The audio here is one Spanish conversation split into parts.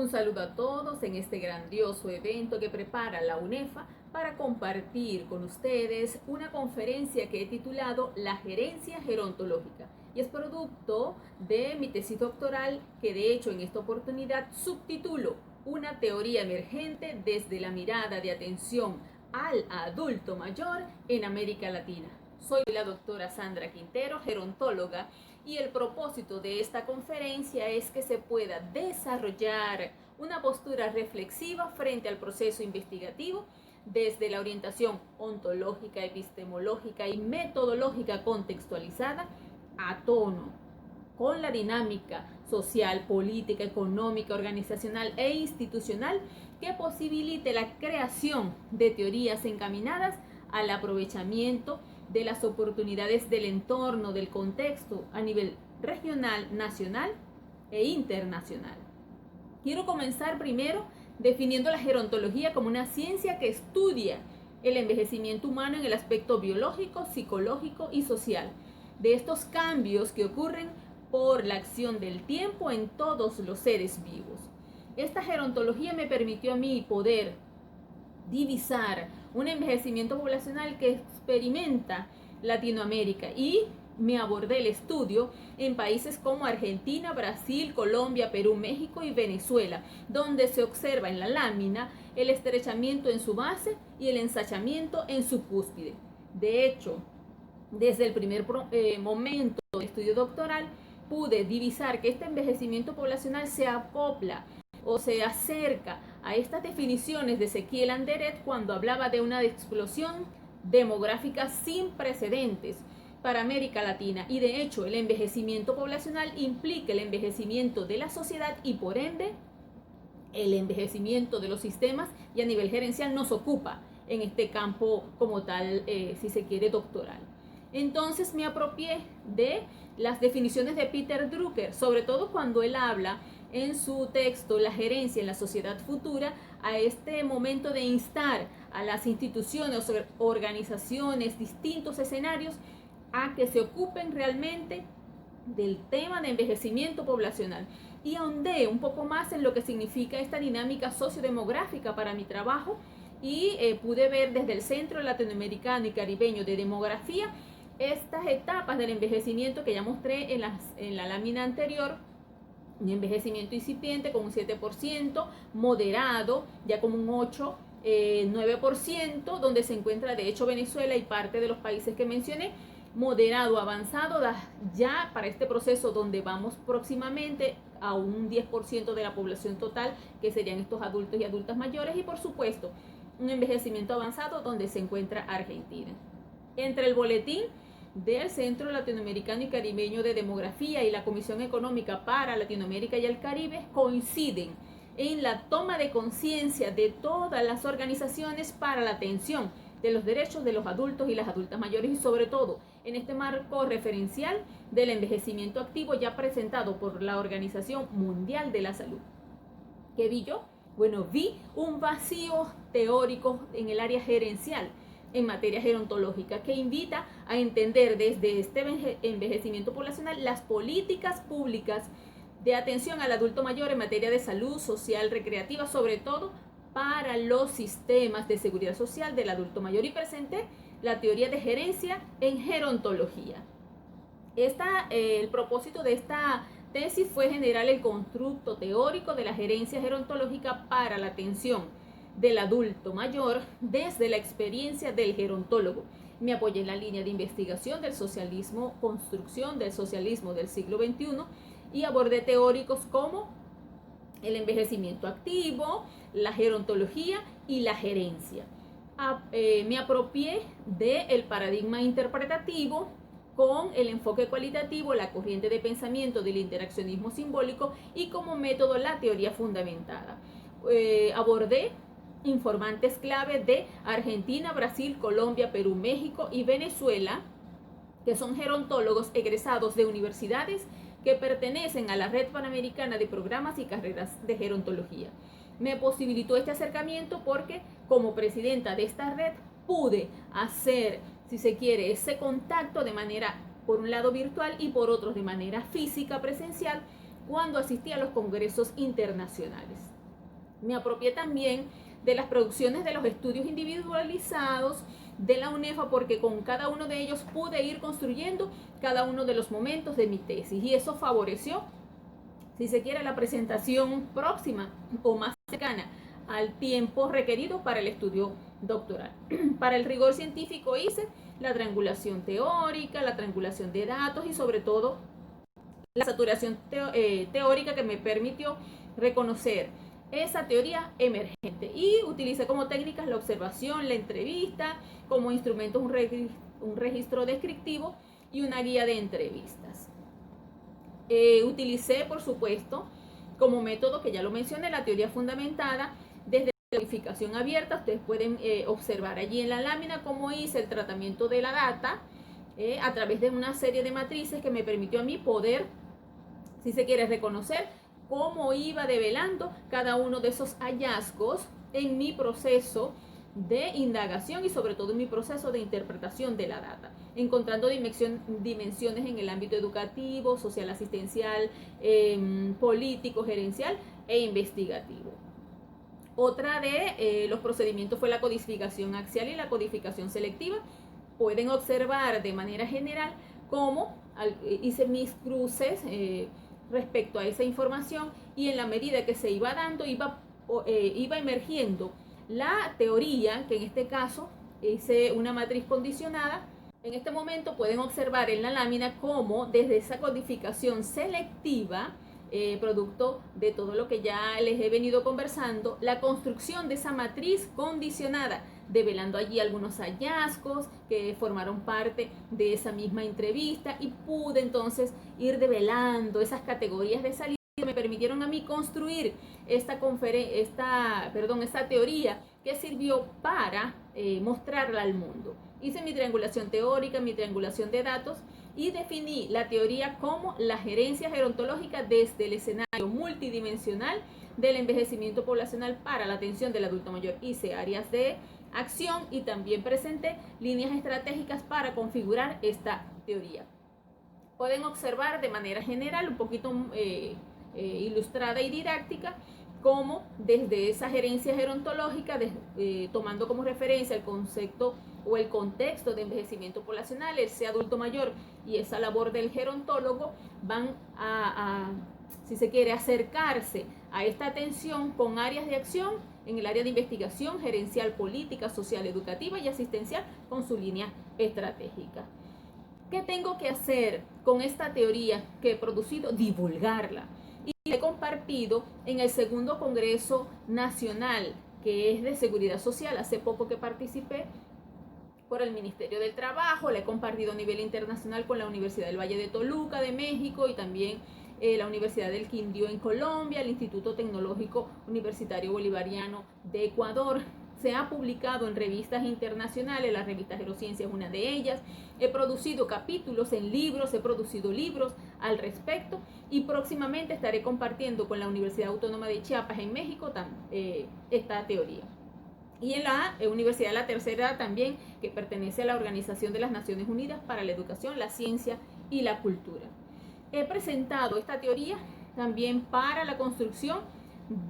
Un saludo a todos en este grandioso evento que prepara la UNEFA para compartir con ustedes una conferencia que he titulado La Gerencia Gerontológica, y es producto de mi tesis doctoral que de hecho en esta oportunidad subtitulo Una teoría emergente desde la mirada de atención al adulto mayor en América Latina. Soy la doctora Sandra Quintero, gerontóloga, y el propósito de esta conferencia es que se pueda desarrollar una postura reflexiva frente al proceso investigativo desde la orientación ontológica, epistemológica y metodológica contextualizada a tono con la dinámica social, política, económica, organizacional e institucional que posibilite la creación de teorías encaminadas al aprovechamiento de las oportunidades del entorno, del contexto a nivel regional, nacional e internacional. Quiero comenzar primero definiendo la gerontología como una ciencia que estudia el envejecimiento humano en el aspecto biológico, psicológico y social, de estos cambios que ocurren por la acción del tiempo en todos los seres vivos. Esta gerontología me permitió a mí poder divisar un envejecimiento poblacional que experimenta Latinoamérica, y me abordé el estudio en países como Argentina, Brasil, Colombia, Perú, México y Venezuela, donde se observa en la lámina el estrechamiento en su base y el ensanchamiento en su cúspide. De hecho, desde el primer momento del estudio doctoral pude divisar que este envejecimiento poblacional se acopla o se acerca a estas definiciones de Ezequiel Anderet cuando hablaba de una explosión demográfica sin precedentes para América Latina, y de hecho el envejecimiento poblacional implica el envejecimiento de la sociedad y por ende el envejecimiento de los sistemas, y a nivel gerencial nos ocupa en este campo como tal, si se quiere, doctoral. Entonces me apropié de las definiciones de Peter Drucker, sobre todo cuando él habla en su texto La gerencia en la sociedad futura, a este momento de instar a las instituciones, organizaciones, distintos escenarios a que se ocupen realmente del tema de envejecimiento poblacional. Y ahondé un poco más en lo que significa esta dinámica sociodemográfica para mi trabajo, y pude ver desde el Centro Latinoamericano y Caribeño de Demografía estas etapas del envejecimiento que ya mostré en la lámina anterior. Un envejecimiento incipiente con un 7%, moderado ya como un 8, 9%, donde se encuentra de hecho Venezuela y parte de los países que mencioné. Moderado avanzado ya para este proceso donde vamos próximamente a un 10% de la población total, que serían estos adultos y adultas mayores, y por supuesto un envejecimiento avanzado donde se encuentra Argentina. Entre el boletín del Centro Latinoamericano y Caribeño de Demografía y la Comisión Económica para Latinoamérica y el Caribe coinciden en la toma de conciencia de todas las organizaciones para la atención de los derechos de los adultos y las adultas mayores, y sobre todo en este marco referencial del envejecimiento activo ya presentado por la Organización Mundial de la Salud. ¿Qué vi yo? Bueno, vi un vacío teórico en el área gerencial en materia gerontológica, que invita a entender desde este envejecimiento poblacional las políticas públicas de atención al adulto mayor en materia de salud social, recreativa, sobre todo para los sistemas de seguridad social del adulto mayor, y presenté la teoría de gerencia en gerontología. El propósito de esta tesis fue generar el constructo teórico de la gerencia gerontológica para la atención del adulto mayor desde la experiencia del gerontólogo. Me apoyé en la línea de investigación del socialismo, construcción del socialismo del siglo XXI, y abordé teóricos como el envejecimiento activo, la gerontología y la gerencia. Me apropié del paradigma interpretativo con el enfoque cualitativo, la corriente de pensamiento del interaccionismo simbólico, y como método la teoría fundamentada. Abordé informantes clave de Argentina, Brasil, Colombia, Perú, México y Venezuela, que son gerontólogos egresados de universidades que pertenecen a la Red Panamericana de Programas y Carreras de Gerontología. Me posibilitó este acercamiento porque como presidenta de esta red pude hacer, si se quiere, ese contacto de manera, por un lado virtual y por otro de manera física, presencial, cuando asistí a los congresos internacionales. Me apropié también de las producciones de los estudios individualizados de la UNEFA, porque con cada uno de ellos pude ir construyendo cada uno de los momentos de mi tesis, y eso favoreció, si se quiere, la presentación próxima o más cercana al tiempo requerido para el estudio doctoral. Para el rigor científico hice la triangulación teórica, la triangulación de datos y sobre todo la saturación teórica, que me permitió reconocer esa teoría emergente, y utilicé como técnicas la observación, la entrevista, como instrumentos un registro descriptivo y una guía de entrevistas. Utilicé, por supuesto, como método, que ya lo mencioné, la teoría fundamentada desde la codificación abierta. Ustedes pueden observar allí en la lámina cómo hice el tratamiento de la data a través de una serie de matrices que me permitió a mí poder, si se quiere, reconocer cómo iba develando cada uno de esos hallazgos en mi proceso de indagación y sobre todo en mi proceso de interpretación de la data, encontrando dimensiones en el ámbito educativo, social, asistencial, político, gerencial e investigativo. Otra de los procedimientos fue la codificación axial y la codificación selectiva. Pueden observar de manera general cómo hice mis cruces respecto a esa información, y en la medida que se iba dando, iba emergiendo la teoría, que en este caso hice una matriz condicionada. En este momento pueden observar en la lámina cómo desde esa codificación selectiva, producto de todo lo que ya les he venido conversando, la construcción de esa matriz condicionada, develando allí algunos hallazgos que formaron parte de esa misma entrevista, y pude entonces ir develando esas categorías de salida que me permitieron a mí construir esta teoría que sirvió para mostrarla al mundo. Hice mi triangulación teórica, mi triangulación de datos, y definí la teoría como la gerencia gerontológica desde el escenario multidimensional del envejecimiento poblacional para la atención del adulto mayor. Hice áreas de acción y también presenté líneas estratégicas para configurar esta teoría. Pueden observar de manera general, un poquito ilustrada y didáctica, cómo desde esa gerencia gerontológica, tomando como referencia el concepto o el contexto de envejecimiento poblacional, ese adulto mayor y esa labor del gerontólogo, van si se quiere, acercarse a esta atención con áreas de acción en el área de investigación, gerencial, política, social, educativa y asistencial, con su línea estratégica. ¿Qué tengo que hacer con esta teoría que he producido? Divulgarla. Y he compartido en el segundo Congreso Nacional, que es de Seguridad Social, hace poco que participé por el Ministerio del Trabajo. La he compartido a nivel internacional con la Universidad del Valle de Toluca de México, y también la Universidad del Quindío en Colombia, el Instituto Tecnológico Universitario Bolivariano de Ecuador. Se ha publicado en revistas internacionales, la revista Gerociencia es una de ellas. He producido capítulos en libros, he producido libros al respecto, y próximamente estaré compartiendo con la Universidad Autónoma de Chiapas en México esta teoría. Y en la Universidad de la Tercera Edad también, que pertenece a la Organización de las Naciones Unidas para la Educación, la Ciencia y la Cultura. He presentado esta teoría también para la construcción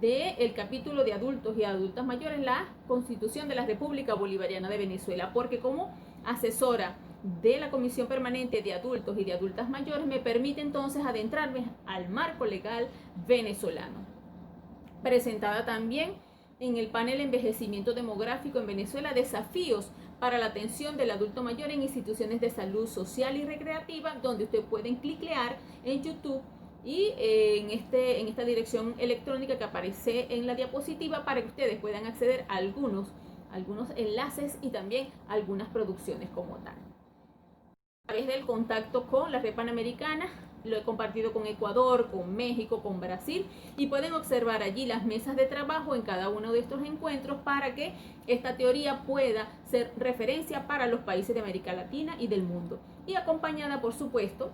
del capítulo de adultos y adultas mayores, la Constitución de la República Bolivariana de Venezuela, porque como asesora de la Comisión Permanente de Adultos y de Adultas Mayores me permite entonces adentrarme al marco legal venezolano. Presentada también en el panel Envejecimiento Demográfico en Venezuela, desafíos para la atención del adulto mayor en instituciones de salud social y recreativa, donde ustedes pueden cliquear en YouTube y en esta dirección electrónica que aparece en la diapositiva, para que ustedes puedan acceder a algunos enlaces y también algunas producciones como tal. A través del contacto con la red panamericana, lo he compartido con Ecuador, con México, con Brasil, y pueden observar allí las mesas de trabajo en cada uno de estos encuentros para que esta teoría pueda ser referencia para los países de América Latina y del mundo. Y acompañada, por supuesto,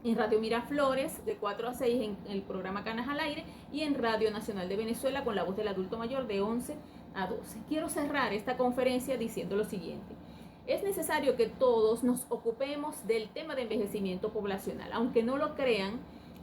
en Radio Miraflores de 4 a 6 en el programa Canas al Aire, y en Radio Nacional de Venezuela con la voz del adulto mayor de 11 a 12. Quiero cerrar esta conferencia diciendo lo siguiente. Es necesario que todos nos ocupemos del tema de envejecimiento poblacional. Aunque no lo crean,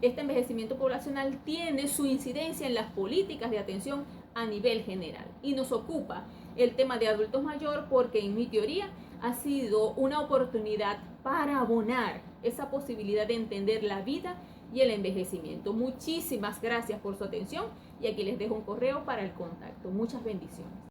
este envejecimiento poblacional tiene su incidencia en las políticas de atención a nivel general. Y nos ocupa el tema de adultos mayores porque en mi teoría ha sido una oportunidad para abonar esa posibilidad de entender la vida y el envejecimiento. Muchísimas gracias por su atención y aquí les dejo un correo para el contacto. Muchas bendiciones.